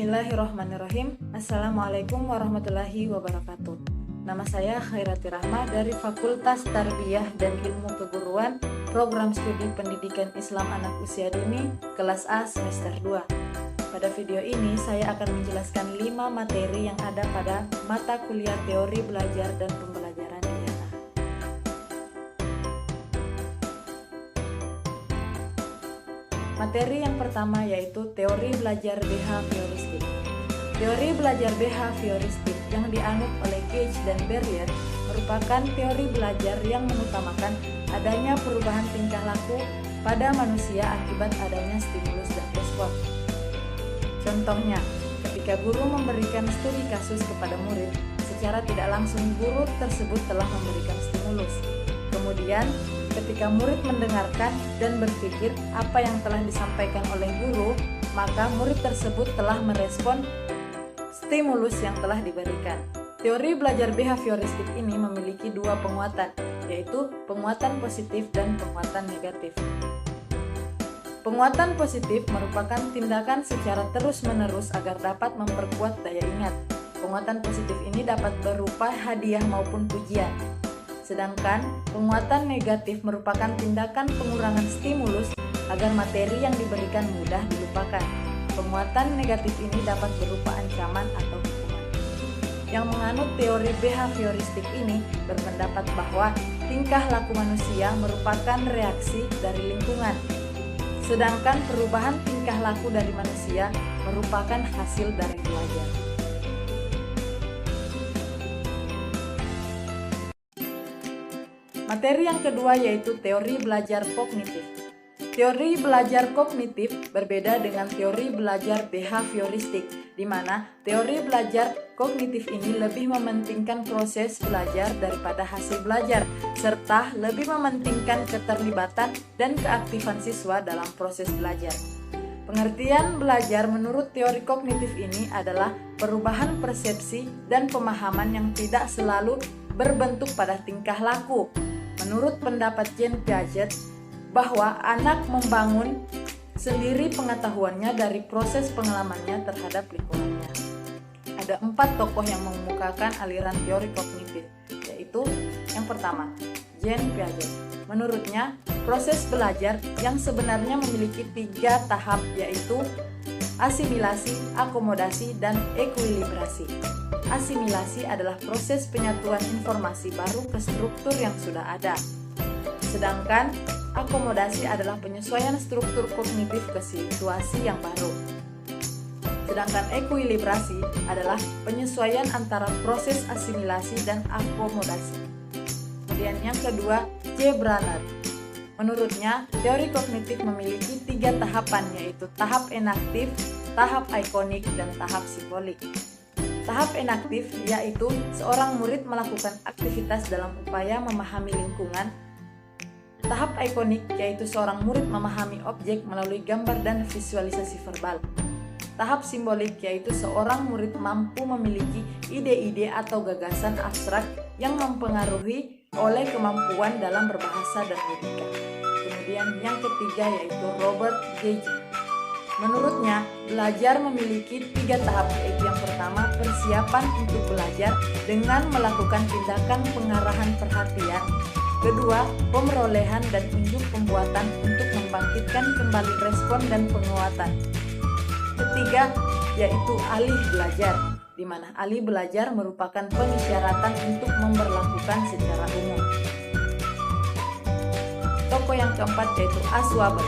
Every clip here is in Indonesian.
Bismillahirrahmanirrahim. Assalamualaikum warahmatullahi wabarakatuh. Nama saya Khairati Rahma dari Fakultas Tarbiyah dan Ilmu Keguruan, Program Studi Pendidikan Islam Anak Usia Dini, kelas A semester 2. Pada video ini saya akan menjelaskan 5 materi yang ada pada mata kuliah teori belajar dan pembelajaran di IANA. Materi yang pertama yaitu teori belajar behavioristik. Teori belajar behavioristik yang dianut oleh Cage dan Berrier merupakan teori belajar yang mengutamakan adanya perubahan tingkah laku pada manusia akibat adanya stimulus dan respon. Contohnya, ketika guru memberikan studi kasus kepada murid, secara tidak langsung guru tersebut telah memberikan stimulus. Kemudian, ketika murid mendengarkan dan berpikir apa yang telah disampaikan oleh guru, maka murid tersebut telah merespon stimulus yang telah diberikan. Teori belajar behavioristik ini memiliki 2 penguatan, yaitu penguatan positif dan penguatan negatif. Penguatan positif merupakan tindakan secara terus-menerus agar dapat memperkuat daya ingat. Penguatan positif ini dapat berupa hadiah maupun pujian. Sedangkan penguatan negatif merupakan tindakan pengurangan stimulus agar materi yang diberikan mudah dilupakan. Penguatan negatif ini dapat berupa ancaman atau hukuman. Yang menganut teori behavioristik ini berpendapat bahwa tingkah laku manusia merupakan reaksi dari lingkungan. Sedangkan perubahan tingkah laku dari manusia merupakan hasil dari belajar. Materi yang kedua yaitu teori belajar kognitif. Teori belajar kognitif berbeda dengan teori belajar behavioristik, di mana teori belajar kognitif ini lebih mementingkan proses belajar daripada hasil belajar, serta lebih mementingkan keterlibatan dan keaktifan siswa dalam proses belajar. Pengertian belajar menurut teori kognitif ini adalah perubahan persepsi dan pemahaman yang tidak selalu berbentuk pada tingkah laku. Menurut pendapat Jean Piaget, bahwa anak membangun sendiri pengetahuannya dari proses pengalamannya terhadap lingkungannya. Ada 4 tokoh yang mengemukakan aliran teori kognitif, yaitu yang pertama, Jean Piaget. Menurutnya, proses belajar yang sebenarnya memiliki 3 tahap, yaitu asimilasi, akomodasi, dan ekuilibrasi. Asimilasi adalah proses penyatuan informasi baru ke struktur yang sudah ada. Sedangkan akomodasi adalah penyesuaian struktur kognitif ke situasi yang baru. Sedangkan ekuilibrasi adalah penyesuaian antara proses asimilasi dan akomodasi. Kemudian yang kedua, J. Branner. Menurutnya, teori kognitif memiliki 3 tahapan, yaitu tahap enaktif, tahap ikonik, dan tahap simbolik. Tahap enaktif yaitu seorang murid melakukan aktivitas dalam upaya memahami lingkungan. Tahap ikonik yaitu seorang murid memahami objek melalui gambar dan visualisasi verbal. Tahap simbolik yaitu seorang murid mampu memiliki ide-ide atau gagasan abstrak yang mempengaruhi oleh kemampuan dalam berbahasa dan logika. Kemudian yang ketiga yaitu Robert Gage. Menurutnya, belajar memiliki 3 tahap, yaitu yang pertama, persiapan untuk belajar dengan melakukan tindakan pengarahan perhatian. Kedua, pemerolehan dan unjuk pembuatan untuk membangkitkan kembali respon dan penguatan. Ketiga, yaitu alih belajar, di mana alih belajar merupakan pengisyaratan untuk memberlakukan secara umum. Tokoh yang keempat yaitu Aswabel,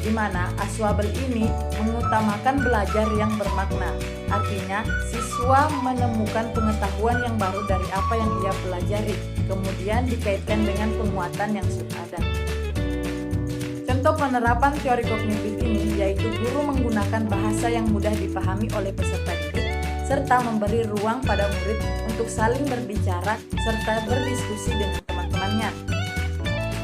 di mana Aswabel ini mengutamakan belajar yang bermakna. Artinya, siswa menemukan pengetahuan yang baru dari apa yang ia pelajari, kemudian dikaitkan dengan penguatan yang sudah ada. Contoh penerapan teori kognitif ini yaitu guru menggunakan bahasa yang mudah dipahami oleh peserta didik, serta memberi ruang pada murid untuk saling berbicara serta berdiskusi dengan teman-temannya.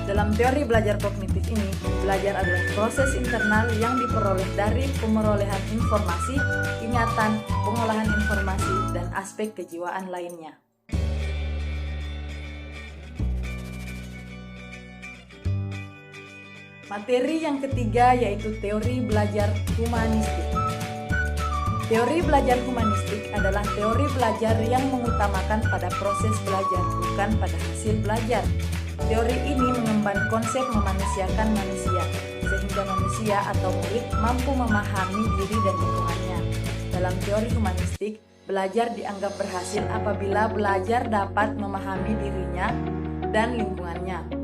Dalam teori belajar kognitif ini, belajar adalah proses internal yang diperoleh dari pemerolehan informasi, ingatan, pengolahan informasi, dan aspek kejiwaan lainnya. Materi yang ketiga yaitu teori belajar humanistik. Teori belajar humanistik adalah teori belajar yang mengutamakan pada proses belajar, bukan pada hasil belajar. Teori ini mengemban konsep memanusiakan manusia, sehingga manusia atau murid mampu memahami diri dan lingkungannya. Dalam teori humanistik, belajar dianggap berhasil apabila belajar dapat memahami dirinya dan lingkungannya.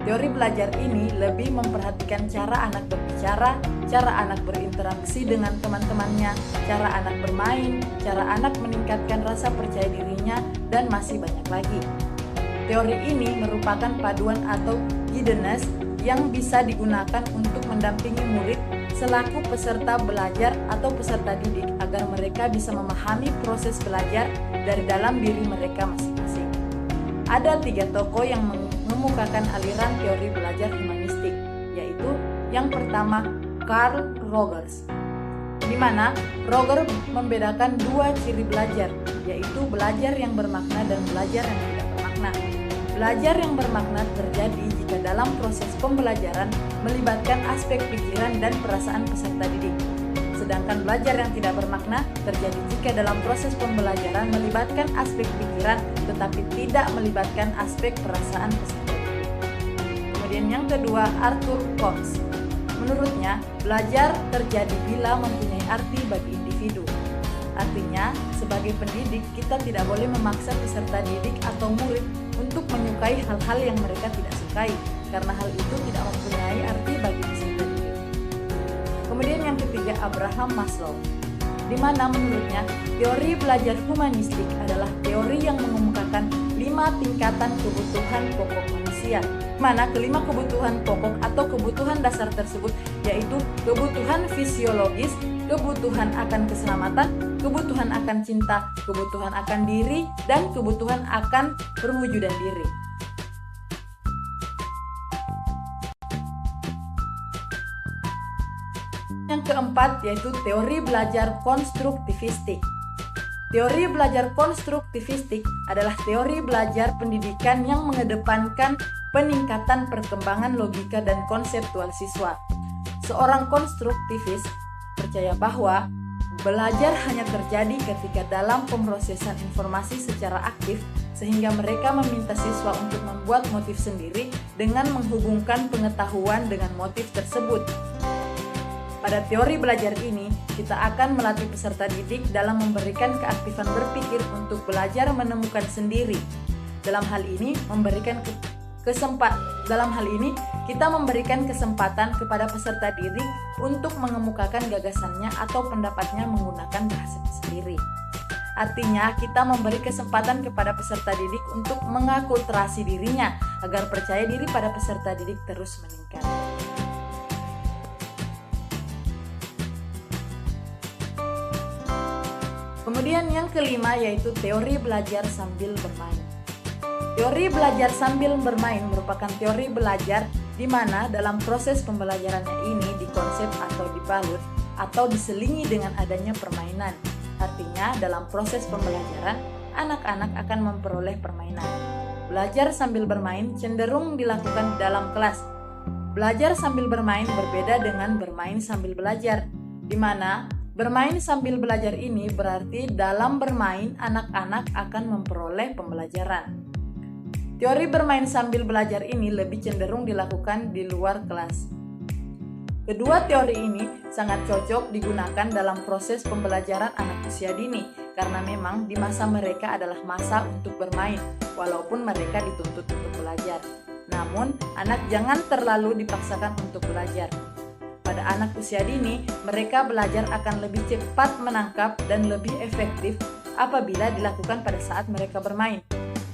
Teori belajar ini lebih memperhatikan cara anak berbicara, cara anak berinteraksi dengan teman-temannya, cara anak bermain, cara anak meningkatkan rasa percaya dirinya, dan masih banyak lagi. Teori ini merupakan paduan atau guidance yang bisa digunakan untuk mendampingi murid selaku peserta belajar atau peserta didik agar mereka bisa memahami proses belajar dari dalam diri mereka masing-masing. Ada 3 tokoh yang mengemukakan aliran teori belajar humanistik, yaitu yang pertama Carl Rogers, di mana Rogers membedakan 2 ciri belajar, yaitu belajar yang bermakna dan belajar yang tidak bermakna. Belajar yang bermakna terjadi jika dalam proses pembelajaran melibatkan aspek pikiran dan perasaan peserta didik. Sedangkan belajar yang tidak bermakna terjadi jika dalam proses pembelajaran melibatkan aspek pikiran tetapi tidak melibatkan aspek perasaan peserta didik. Kemudian yang kedua, Arthur Combs. Menurutnya, belajar terjadi bila mempunyai arti bagi individu. Artinya, sebagai pendidik, kita tidak boleh memaksa peserta didik atau murid untuk menyukai hal-hal yang mereka tidak sukai, karena hal itu tidak mempunyai arti bagi peserta didik. Kemudian yang ketiga, Abraham Maslow, di mana menurutnya teori belajar humanistik adalah teori yang mengemukakan 5 tingkatan kebutuhan pokok manusia, mana kelima kebutuhan pokok atau kebutuhan dasar tersebut yaitu kebutuhan fisiologis, kebutuhan akan keselamatan, kebutuhan akan cinta, kebutuhan akan diri, dan kebutuhan akan perwujudan diri. Yang keempat yaitu teori belajar konstruktivistik. Teori belajar konstruktivistik adalah teori belajar pendidikan yang mengedepankan peningkatan perkembangan logika dan konseptual siswa. Seorang konstruktivis percaya bahwa belajar hanya terjadi ketika dalam pemrosesan informasi secara aktif, sehingga mereka meminta siswa untuk membuat motif sendiri dengan menghubungkan pengetahuan dengan motif tersebut. Pada teori belajar ini, kita akan melatih peserta didik dalam memberikan keaktifan berpikir untuk belajar menemukan sendiri. Dalam hal ini, kita memberikan kesempatan kepada peserta didik untuk mengemukakan gagasannya atau pendapatnya menggunakan bahasanya sendiri. Artinya, kita memberi kesempatan kepada peserta didik untuk mengakulturasi dirinya agar percaya diri pada peserta didik terus meningkat. Kemudian yang kelima yaitu teori belajar sambil bermain. Teori belajar sambil bermain merupakan teori belajar di mana dalam proses pembelajarannya ini dikonsep atau dibalut atau diselingi dengan adanya permainan. Artinya dalam proses pembelajaran, anak-anak akan memperoleh permainan. Belajar sambil bermain cenderung dilakukan di dalam kelas. Belajar sambil bermain berbeda dengan bermain sambil belajar, di mana bermain sambil belajar ini berarti dalam bermain anak-anak akan memperoleh pembelajaran. Teori bermain sambil belajar ini lebih cenderung dilakukan di luar kelas. Kedua teori ini sangat cocok digunakan dalam proses pembelajaran anak usia dini karena memang di masa mereka adalah masa untuk bermain walaupun mereka dituntut untuk belajar. Namun, anak jangan terlalu dipaksakan untuk belajar. Pada anak usia dini, mereka belajar akan lebih cepat menangkap dan lebih efektif apabila dilakukan pada saat mereka bermain.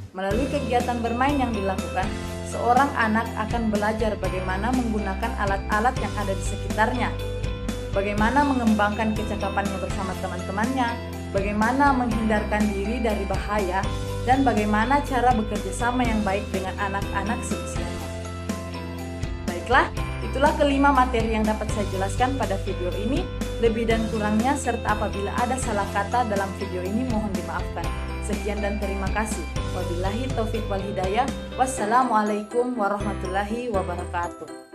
Melalui kegiatan bermain yang dilakukan, seorang anak akan belajar bagaimana menggunakan alat-alat yang ada di sekitarnya, bagaimana mengembangkan kecakapannya bersama teman-temannya, bagaimana menghindarkan diri dari bahaya, dan bagaimana cara bekerja sama yang baik dengan anak-anak seusianya. Baiklah, itulah kelima materi yang dapat saya jelaskan pada video ini. Lebih dan kurangnya serta apabila ada salah kata dalam video ini mohon dimaafkan. Sekian dan terima kasih. Wabillahi taufiq wal hidayah. Wassalamualaikum warahmatullahi wabarakatuh.